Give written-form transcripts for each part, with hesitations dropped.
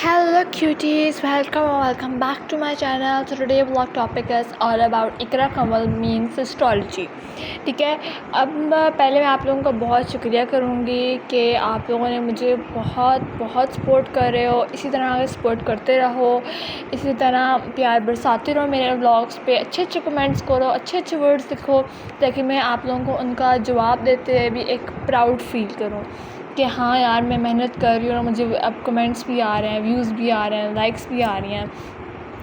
Hello cuties, welcome back to my channel. So today vlog topic is all about Iqra Kanwal means astrology. ٹھیک ہے. اب پہلے میں آپ لوگوں کا بہت شکریہ کروں گی کہ آپ لوگوں نے مجھے بہت سپورٹ کر رہے ہو. اسی طرح آگے سپورٹ کرتے رہو, اسی طرح پیار برساتے رہو میرے ولاگس پہ. اچھے کمنٹس کرو, اچھے ورڈس لکھو, تاکہ میں آپ لوگوں کو ان کا جواب دیتے ہوئے بھی ایک پراؤڈ فیل کروں کہ ہاں یار میں محنت کر رہی ہوں اور مجھے اب کمنٹس بھی آ رہے ہیں, ویوز بھی آ رہے ہیں, لائکس بھی آ رہی ہیں,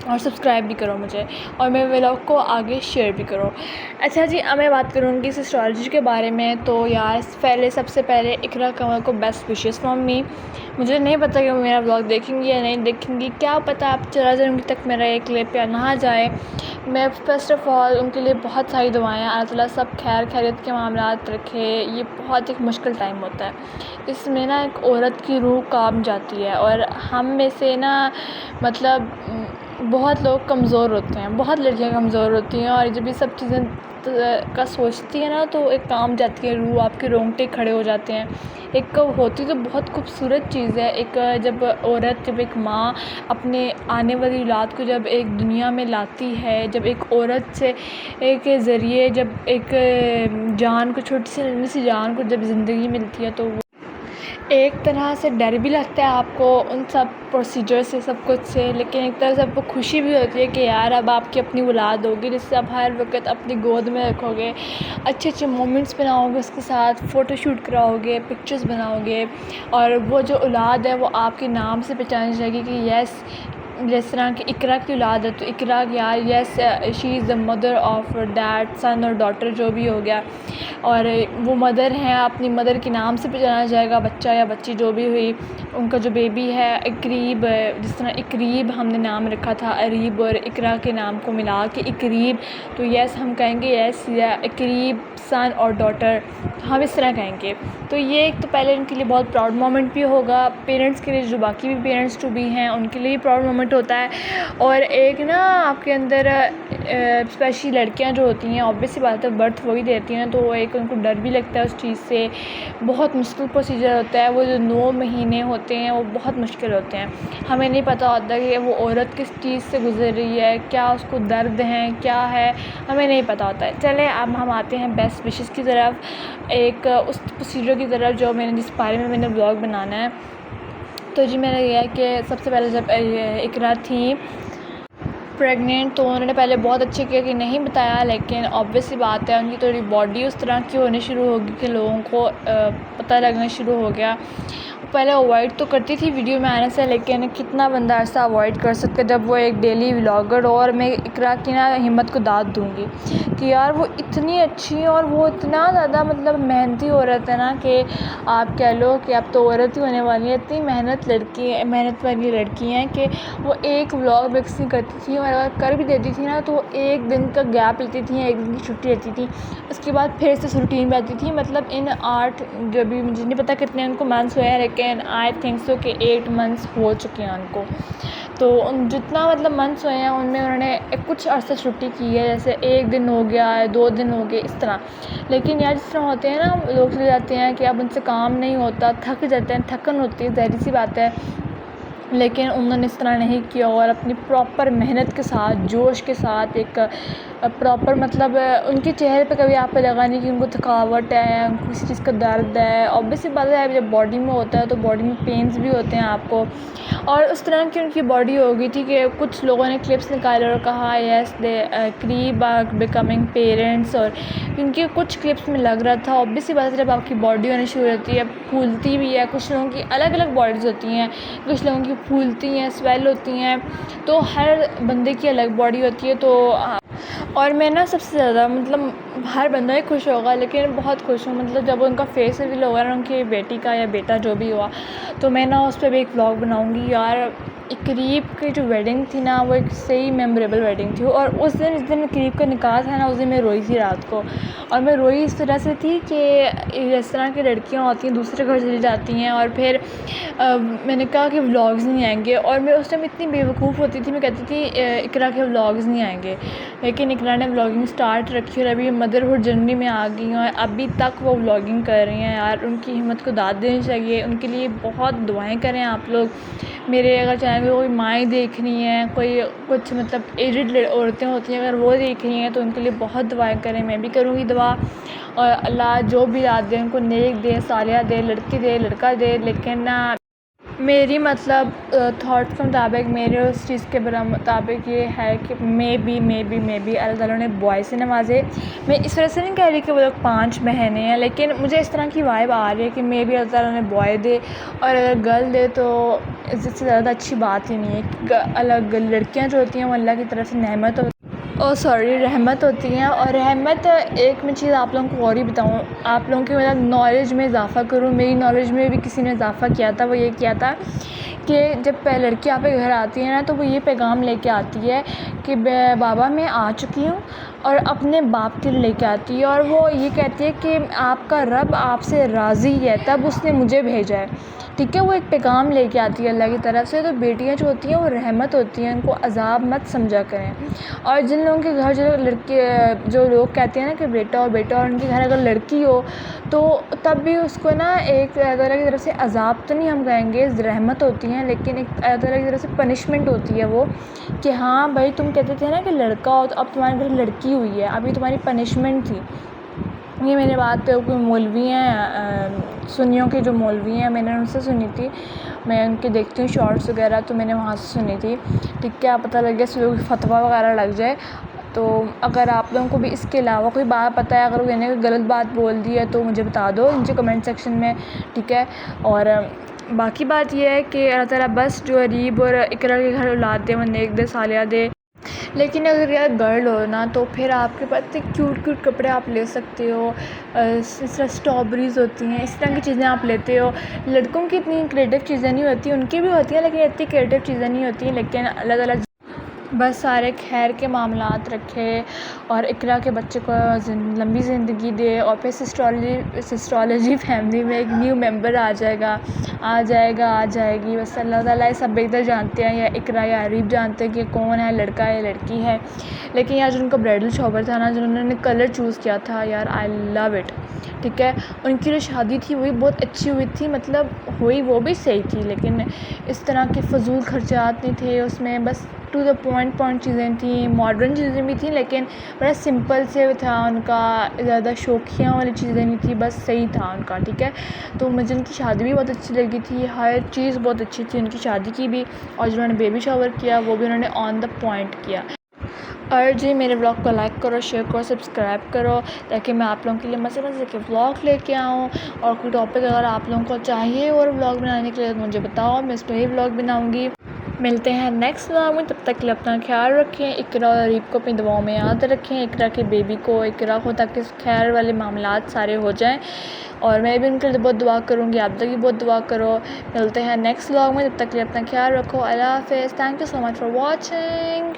اور سبسکرائب بھی کرو مجھے, اور میرے ولاگ کو آگے شیئر بھی کرو. اچھا جی, اب میں بات کروں گی اس اسٹرالوجی کے بارے میں. تو یار سب سے پہلے اقرا کنول کو بیسٹ وشیز فرام می. مجھے نہیں پتہ کہ وہ میرا ولاگ دیکھیں گی یا نہیں دیکھیں گی, کیا پتہ آپ چلا جائیں ان تک میرا یہ کلپ یا نہ جائے. میں فرسٹ آف آل ان کے لیے بہت ساری دعائیں, اللہ تعالیٰ سب خیریت کے معاملات رکھے. یہ بہت ایک مشکل ٹائم ہوتا ہے, اس میں نا ایک عورت کی روح کانپ جاتی ہے, اور ہم میں سے نا مطلب بہت لوگ کمزور ہوتے ہیں, بہت لڑکیاں کمزور ہوتی ہیں, اور جب یہ سب چیزیں کا سوچتی ہے نا تو ایک کانپ جاتی ہے روح, آپ کے رونگٹے کھڑے ہو جاتے ہیں. ایک ہوتی تو بہت خوبصورت چیز ہے, جب ایک ماں اپنے آنے والی اولاد کو جب ایک دنیا میں لاتی ہے, جب ایک عورت سے ایک ذریعے جب ایک جان کو, چھوٹی سی جان کو جب زندگی ملتی ہے, تو وہ ایک طرح سے ڈر بھی لگتا ہے آپ کو ان سب پروسیجر سے, سب کچھ سے, لیکن ایک طرح سے آپ کو خوشی بھی ہوتی ہے کہ یار اب آپ کی اپنی اولاد ہوگی جس سے آپ ہر وقت اپنی گود میں رکھو گے, اچھے مومنٹس بناؤ گے اس کے ساتھ, فوٹو شوٹ کراؤ گے, پکچرز بناؤ گے, اور وہ جو اولاد ہے وہ آپ کے نام سے پہچانی جائے گی کہ یس, جس طرح کہ اقرا کی اولاد ہے تو اقرا یار یس شی از دا مدر آف دیٹ سن اور ڈاٹر جو بھی ہو گیا, اور وہ مدر ہیں, اپنی مدر کے نام سے پہچانا جائے گا بچہ یا بچی جو بھی ہوئی. ان کا جو بیبی ہے اقریب, جس طرح اقریب ہم نے نام رکھا تھا اریب اور اقرا کے نام کو ملا کے اقریب, تو یس ہم کہیں گے یس اقریب سن اور ڈاٹر, ہم اس طرح کہیں گے. تو یہ ایک تو پہلے ان کے لیے بہت پراؤڈ مومنٹ بھی ہوگا, پیرنٹس کے لیے جو باقی بھی پیرنٹس ٹو بھی ہیں ان کے لیے بھی پراؤڈ مومنٹ ہوتا ہے. اور ایک نا آپ کے اندر اسپیشلی لڑکیاں جو ہوتی ہیں obvious سی بات ہے برتھ وہی دیتی ہیں, تو ایک ان کو ڈر بھی لگتا ہے اس چیز سے. بہت مشکل پروسیجر ہوتا ہے, وہ جو 9 مہینے ہوتے ہیں وہ بہت مشکل ہوتے ہیں. ہمیں نہیں پتہ ہوتا کہ وہ عورت کس چیز سے گزر رہی ہے, کیا اس کو درد ہیں, کیا ہے, ہمیں نہیں پتہ ہوتا ہے. چلیں اب ہم آتے ہیں بیسٹ وشز کی طرف, ایک اس پروسیجر کی طرف جو جس بارے میں نے بلاگ بنانا ہے. تو جی میرا یہ ہے کہ سب سے پہلے جب اقرا تھیں پریگنینٹ, تو انہوں نے پہلے بہت اچھے کیا کہ نہیں بتایا, لیکن obvious سی بات ہے ان کی تھوڑی باڈی اس طرح کی ہونی شروع ہوگی کہ لوگوں کو پتہ لگنا شروع ہو گیا. پہلے اوائڈ تو کرتی تھی ویڈیو میں آنے سے, لیکن کتنا بندہ ایسا اوائڈ کر سکتا ہے جب وہ ایک ڈیلی ولاگر ہو. اور میں اقرا کی نا ہمت کو داد دوں گی کہ یار وہ اتنی اچھی ہیں اور وہ اتنا زیادہ مطلب محنتی عورت ہے نا, کہ آپ کہہ لو کہ اب تو عورت ہی ہونے والی ہے. اتنی محنت والی لڑکی ہیں کہ وہ ایک ولاگ مکس نہیں کرتی تھی, اور اگر کر بھی دیتی تھی نا تو وہ ایک دن کا گیپ لیتی تھی, ایک دن کی چھٹی لیتی تھی, اس کے بعد پھر سے روٹین پہ آتی تھی. مطلب ان 8 جو بھی مجھے نہیں پتہ کتنے ان کو منتھس ہوئے ہیں, لیکن آئی تھنک سو کہ 8 منتھس ہو چکے ہیں ان کو. تو جتنا مطلب منتھس ہوئے ہیں ان میں انہوں نے کچھ عرصہ چھٹی کی ہے, جیسے 1 دن ہو گیا ہے, 2 دن ہو گئے, اس طرح. لیکن یار جس طرح ہوتے ہیں نا لوگ چلے جاتے ہیں کہ اب ان سے کام نہیں ہوتا, تھک جاتے ہیں, تھکن ہوتی ہے, ظاہر سی بات ہے, لیکن انہوں نے اس طرح نہیں کیا, اور اپنی پراپر محنت کے ساتھ, جوش کے ساتھ, ایک پراپر مطلب ان کے چہرے پہ کبھی آپ کو لگا نہیں کہ ان کو تھکاوٹ ہے, ان کو کسی چیز کا درد ہے. obvious سی بات ہے جب باڈی میں ہوتا ہے تو باڈی میں پینز بھی ہوتے ہیں آپ کو, اور اس طرح کی ان کی باڈی ہو گئی تھی کہ کچھ لوگوں نے کلپس نکالے اور کہا یس دے قریب آر بیکمنگ پیرنٹس, اور ان کے کچھ کلپس میں لگ رہا تھا. obvious سی بات ہے جب آپ کی باڈی ہونے شروع ہوتی ہے, پھولتی بھی ہے, کچھ لوگوں کی الگ الگ باڈیز ہوتی ہیں, کچھ لوگوں کی پھولتی ہیں, سویل ہوتی ہیں, تو ہر بندے کی الگ باڈی ہوتی ہے. تو اور میں نا سب سے زیادہ مطلب ہر بندہ ہی خوش ہوگا, لیکن بہت خوش ہوں مطلب جب ان کا فیس ریویل ہوگا نا ان کی بیٹی کا یا بیٹا جو بھی ہوا, تو میں نا اس پہ بھی ایک ولاگ بناؤں گی. یار قریب کی جو ویڈنگ تھی نا وہ ایک صحیح میموریبل ویڈنگ تھی, اور اس دن قریب کا نکاح تھا نا, اس دن میں روئی تھی رات کو. اور میں روئی اس طرح سے تھی کہ اس طرح کی لڑکیاں ہوتی ہیں دوسرے گھر چلی جاتی ہیں, اور پھر میں نے کہا کہ ولاگز نہیں آئیں گے, اور میں اس ٹائم اتنی بیوقوف ہوتی تھی, میں کہتی تھی اقرا کے ولاگز نہیں آئیں گے, لیکن اقرا نے ولاگنگ اسٹارٹ رکھی, اور ابھی مدرہڈ جرنی میں آ گئی ہیں, اور ابھی تک وہ ولاگنگ کر رہی ہیں. یار ان کی ہمت کو داد دینی چاہیے, ان کے لیے بہت دعائیں کریں آپ لوگ. میرے اگر چینل میں کوئی مائیں دیکھ رہی ہیں، کوئی کچھ مطلب ایجڈ عورتیں ہوتی ہیں، اگر وہ دیکھ رہی ہیں تو ان کے لیے بہت دعائیں کریں، میں بھی کروں گی دعا، اور اللہ جو بھی رات دے ان کو نیک دے، صالحہ دے، لڑکی دے، لڑکا دے، لیکن میری مطلب تھاٹس کے مطابق، میرے اس چیز کے مطابق یہ ہے کہ میں بھی اللہ تعالیٰ نے بوائے سے نوازے۔ میں اس طرح سے نہیں کہہ رہی کہ وہ لوگ 5 بہنیں ہیں، لیکن مجھے اس طرح کی وائب آ رہی ہے کہ میں بھی اللہ تعالیٰ نے بوائے دے، اور اگر گرل دے تو اس سے زیادہ اچھی بات ہی نہیں ہے کہ الگ لڑکیاں جو ہوتی ہیں وہ اللہ کی طرف سے رحمت ہوتی ہیں، اور رحمت ایک میں چیز آپ لوگوں کو اور ہی بتاؤں، آپ لوگوں کی مطلب نالج میں اضافہ کروں، میری نالج میں بھی کسی نے اضافہ کیا تھا، وہ یہ کیا تھا کہ جب لڑکی آپ کے گھر آتی ہے نا تو وہ یہ پیغام لے کے آتی ہے کہ بابا میں آ چکی ہوں، اور اپنے باپ کے لیے لے کے آتی ہے، اور وہ یہ کہتی ہے کہ آپ کا رب آپ سے راضی ہے تب اس نے مجھے بھیجا ہے، ٹھیک ہے، وہ ایک پیغام لے کے آتی ہے اللہ کی طرف سے۔ تو بیٹیاں جو ہوتی ہیں وہ رحمت ہوتی ہیں، ان کو عذاب مت سمجھا کریں، اور جن لوگوں کے گھر جو لوگ کہتے ہیں نا کہ بیٹا اور ان کے گھر اگر لڑکی ہو تو تب بھی اس کو نا ایک اللہ تعالیٰ کی طرف سے عذاب تو نہیں ہم کہیں گے، رحمت ہوتی ہیں، لیکن ایک اللہ تعالیٰ کی طرف سے پنشمنٹ ہوتی ہے وہ، کہ ہاں بھائی تم کہتے تھے نا کہ لڑکا ہو تو اب تمہارے گھر لڑکی ہوئی ہے، ابھی تمہاری پنشمنٹ تھی۔ یہ میرے بات کوئی مولوی ہیں، سنیوں کے جو مولوی ہیں، میں نے ان سے سنی تھی، میں ان کے دیکھتی ہوں شارٹس وغیرہ، تو میں نے وہاں سے سنی تھی، ٹھیک ہے، پتہ لگ گیا فتویٰ وغیرہ لگ جائے۔ تو اگر آپ لوگوں کو بھی اس کے علاوہ کوئی بات پتہ ہے، اگر میں نے کوئی غلط بات بول دی ہے تو مجھے بتا دو نیچے کمنٹ سیکشن میں، ٹھیک ہے۔ اور باقی بات یہ ہے کہ اللہ تعالیٰ بس جو اریب اور اقرا کے گھر اولاد دے، وہ نیک دے، صالحہ دے، لیکن اگر یار گرل ہو نا تو پھر آپ کے پاس کیوٹ کپڑے آپ لے سکتے ہو، اس طرح اسٹرابریز ہوتی ہیں، اس طرح کی چیزیں آپ لیتے ہو۔ لڑکوں کی اتنی کریٹیو چیزیں نہیں ہوتی، ان کی بھی ہوتی ہیں لیکن اتنی کریٹیو چیزیں نہیں ہوتی، لیکن اللہ تعالیٰ بس سارے خیر کے معاملات رکھے، اور اقرا کے بچے کو لمبی زندگی دے، اور پھر سسٹرالوجی فیملی میں ایک نیو ممبر آ جائے گی، بس اللہ تعالیٰ یہ سب بہتر جانتے ہیں، یا اقرا یا اریب جانتے ہیں کہ کون ہے لڑکا ہے لڑکی ہے۔ لیکن یار جن کا برائڈل شاور تھا نا، جنہوں نے کلر چوز کیا تھا، یار آئی لو اٹ، ٹھیک ہے، ان کی جو شادی تھی وہی بہت اچھی ہوئی تھی، مطلب ہوئی وہ بھی صحیح تھی، لیکن اس طرح کے فضول خرچات نہیں تھے اس میں، بس ٹو دا پوائنٹ چیزیں تھیں، ماڈرن چیزیں بھی تھیں، لیکن بڑا سمپل سے تھا ان کا، زیادہ شوخیاں والی چیزیں نہیں تھی، بس صحیح تھا ان کا، ٹھیک ہے۔ تو مجھے ان کی شادی بھی بہت اچھی لگی تھی، ہر چیز بہت اچھی تھی ان کی شادی کی بھی، اور جنہوں نے بیبی شاور کیا وہ بھی انہوں نے آن دا پوائنٹ کیا۔ اور جی میرے بلاگ کو لائک کرو، شیئر کرو، سبسکرائب کرو، تاکہ میں آپ لوگوں کے لیے مزے کے بلاگ لے کے آؤں، اور کوئی ٹاپک اگر آپ لوگوں کو چاہیے اور بلاگ بنانے کے لیے تو مجھے بتاؤ، میں اس پہ ہی بلاگ بناؤں گی۔ ملتے ہیں نیکسٹ بلاگ میں، تب تک کے لیے اپنا خیال رکھیں، اقرا اور اریب کو اپنی دعاؤں میں یاد رکھیں، اقرا کے بیبی کو، اقرا کو، تاکہ خیر والے معاملات سارے ہو جائیں، اور میں بھی ان کے لیے بہت دعا کروں گی، آپ لوگ بھی بہت دعا کرو۔ ملتے ہیں نیکسٹ بلاگ میں، تب تک کے لیے اپنا خیال رکھو، اللہ حافظ، thank you so much for watching.